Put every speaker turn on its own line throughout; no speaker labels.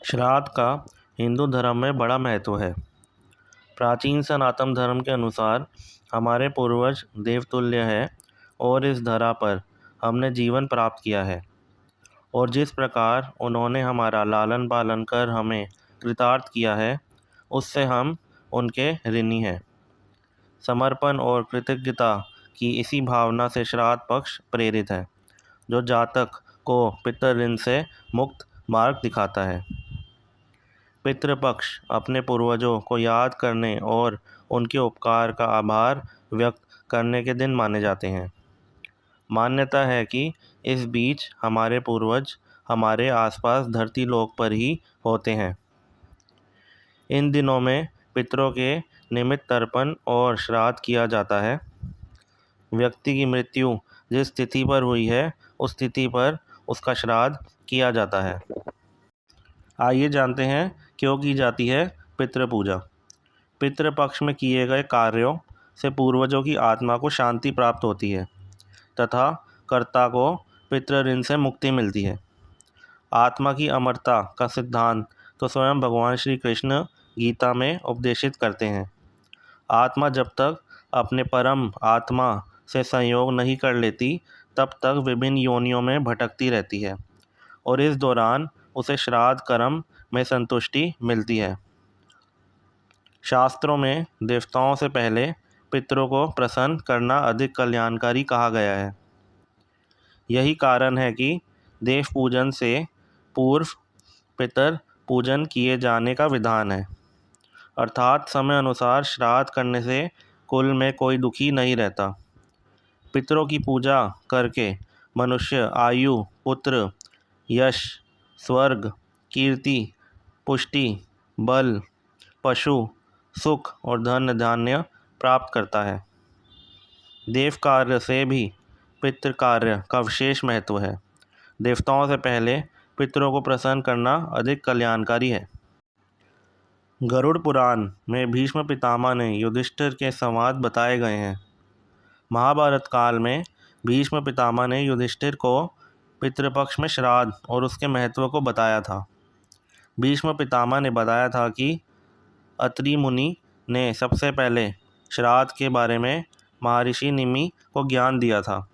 श्राद्ध का हिंदू धर्म में बड़ा महत्व है। प्राचीन सनातन धर्म के अनुसार हमारे पूर्वज देवतुल्य हैं और इस धरा पर हमने जीवन प्राप्त किया है और जिस प्रकार उन्होंने हमारा लालन पालन कर हमें कृतार्थ किया है, उससे हम उनके ऋणी हैं। समर्पण और कृतज्ञता की इसी भावना से श्राद्ध पक्ष प्रेरित है, जो जातक को पितृ से मुक्त मार्ग दिखाता है। पितृपक्ष अपने पूर्वजों को याद करने और उनके उपकार का आभार व्यक्त करने के दिन माने जाते हैं। मान्यता है कि इस बीच हमारे पूर्वज हमारे आसपास धरती लोक पर ही होते हैं। इन दिनों में पितरों के निमित्त तर्पण और श्राद्ध किया जाता है। व्यक्ति की मृत्यु जिस तिथि पर हुई है, उस तिथि पर उसका श्राद्ध किया जाता है। आइए जानते हैं क्यों की जाती है पितृपूजा। पितृपक्ष में किए गए कार्यों से पूर्वजों की आत्मा को शांति प्राप्त होती है तथा कर्ता को पितृ से मुक्ति मिलती है। आत्मा की अमरता का सिद्धांत तो स्वयं भगवान श्री कृष्ण गीता में उपदेशित करते हैं। आत्मा जब तक अपने परम आत्मा से संयोग नहीं कर लेती, तब तक विभिन्न योनियों में भटकती रहती है और इस दौरान उसे श्राद्ध कर्म में संतुष्टि मिलती है। शास्त्रों में देवताओं से पहले पितरों को प्रसन्न करना अधिक कल्याणकारी कहा गया है। यही कारण है कि देव पूजन से पूर्व पितर पूजन किए जाने का विधान है, अर्थात समय अनुसार श्राद्ध करने से कुल में कोई दुखी नहीं रहता। पितरों की पूजा करके मनुष्य आयु, पुत्र, यश, स्वर्ग, कीर्ति, पुष्टि, बल, पशु, सुख और धन धान्य प्राप्त करता है। देव कार्य से भी पितृ कार्य का विशेष महत्व है। देवताओं से पहले पितरों को प्रसन्न करना अधिक कल्याणकारी है। गरुड़ पुराण में भीष्म पितामह ने युधिष्ठिर के संवाद बताए गए हैं। महाभारत काल में भीष्म पितामह ने युधिष्ठिर को पितृपक्ष में श्राद्ध और उसके महत्व को बताया था। भीष्म पितामह ने बताया था कि अत्रि मुनि ने सबसे पहले श्राद्ध के बारे में महर्षि निमि को ज्ञान दिया था।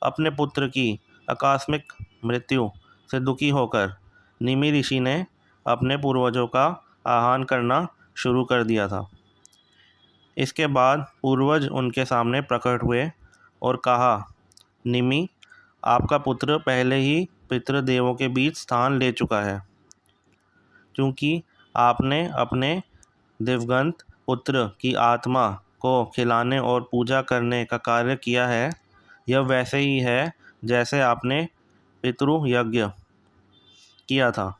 अपने पुत्र की आकस्मिक मृत्यु से दुखी होकर निमि ऋषि ने अपने पूर्वजों का आह्वान करना शुरू कर दिया था। इसके बाद पूर्वज उनके सामने प्रकट हुए और कहा, निमि, आपका पुत्र पहले ही पितृदेवों के बीच स्थान ले चुका है। क्योंकि आपने अपने दिवंगत पुत्र की आत्मा को खिलाने और पूजा करने का कार्य किया है, यह वैसे ही है जैसे आपने पितृ यज्ञ किया था।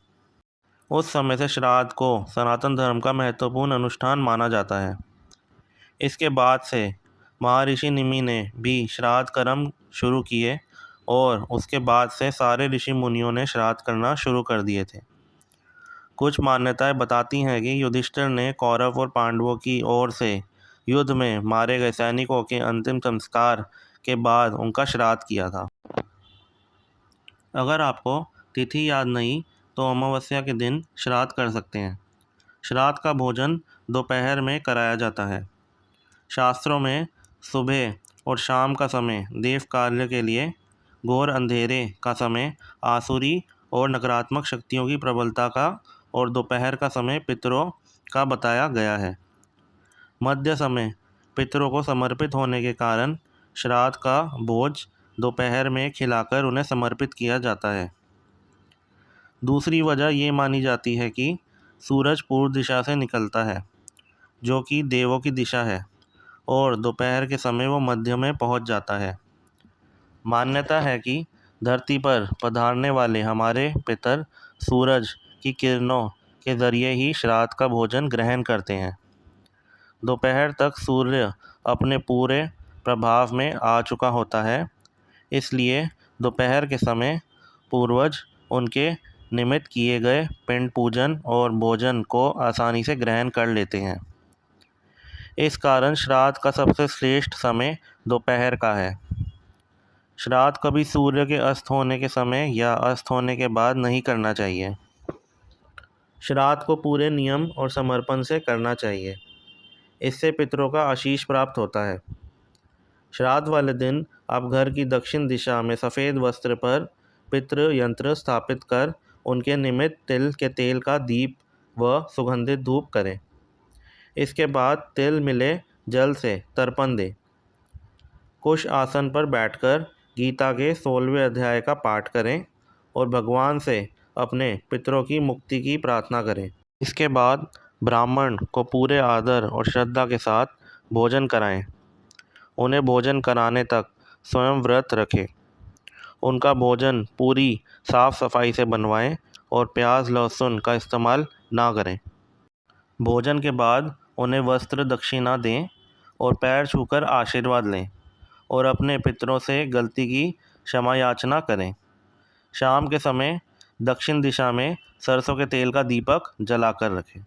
उस समय से श्राद्ध को सनातन धर्म का महत्वपूर्ण अनुष्ठान माना जाता है। इसके बाद से महर्षि निमि ने भी श्राद्ध कर्म शुरू किए और उसके बाद से सारे ऋषि मुनियों ने श्राद्ध करना शुरू कर दिए थे। कुछ मान्यताएं बताती हैं कि युधिष्ठिर ने कौरव और पांडवों की ओर से युद्ध में मारे गए सैनिकों के अंतिम संस्कार के बाद उनका श्राद्ध किया था। अगर आपको तिथि याद नहीं तो अमावस्या के दिन श्राद्ध कर सकते हैं। श्राद्ध का भोजन दोपहर में कराया जाता है। शास्त्रों में सुबह और शाम का समय देव कार्य के लिए, घोर अंधेरे का समय आसुरी और नकारात्मक शक्तियों की प्रबलता का और दोपहर का समय पितरों का बताया गया है। मध्य समय पितरों को समर्पित होने के कारण श्राद्ध का भोज दोपहर में खिलाकर उन्हें समर्पित किया जाता है। दूसरी वजह ये मानी जाती है कि सूरज पूर्व दिशा से निकलता है, जो कि देवों की दिशा है, और दोपहर के समय वो मध्य में पहुंच जाता है। मान्यता है कि धरती पर पधारने वाले हमारे पितर सूरज की किरणों के जरिए ही श्राद्ध का भोजन ग्रहण करते हैं। दोपहर तक सूर्य अपने पूरे प्रभाव में आ चुका होता है, इसलिए दोपहर के समय पूर्वज उनके निमित्त किए गए पिंड पूजन और भोजन को आसानी से ग्रहण कर लेते हैं। इस कारण श्राद्ध का सबसे श्रेष्ठ समय दोपहर का है। श्राद्ध कभी सूर्य के अस्त होने के समय या अस्त होने के बाद नहीं करना चाहिए। श्राद्ध को पूरे नियम और समर्पण से करना चाहिए। इससे पितरों का आशीष प्राप्त होता है। श्राद्ध वाले दिन आप घर की दक्षिण दिशा में सफ़ेद वस्त्र पर पितृ यंत्र स्थापित कर उनके निमित्त तिल के तेल का दीप व सुगंधित धूप करें। इसके बाद तिल मिले जल से तर्पण दें। कुश आसन पर बैठकर गीता के 16वें अध्याय का पाठ करें और भगवान से अपने पितरों की मुक्ति की प्रार्थना करें। इसके बाद ब्राह्मण को पूरे आदर और श्रद्धा के साथ भोजन कराएं। उन्हें भोजन कराने तक स्वयं व्रत रखें। उनका भोजन पूरी साफ सफाई से बनवाएं और प्याज लहसुन का इस्तेमाल ना करें। भोजन के बाद उन्हें वस्त्र दक्षिणा दें और पैर छूकर आशीर्वाद लें और अपने पितरों से गलती की क्षमा याचना करें। शाम के समय दक्षिण दिशा में सरसों के तेल का दीपक जलाकर रखें।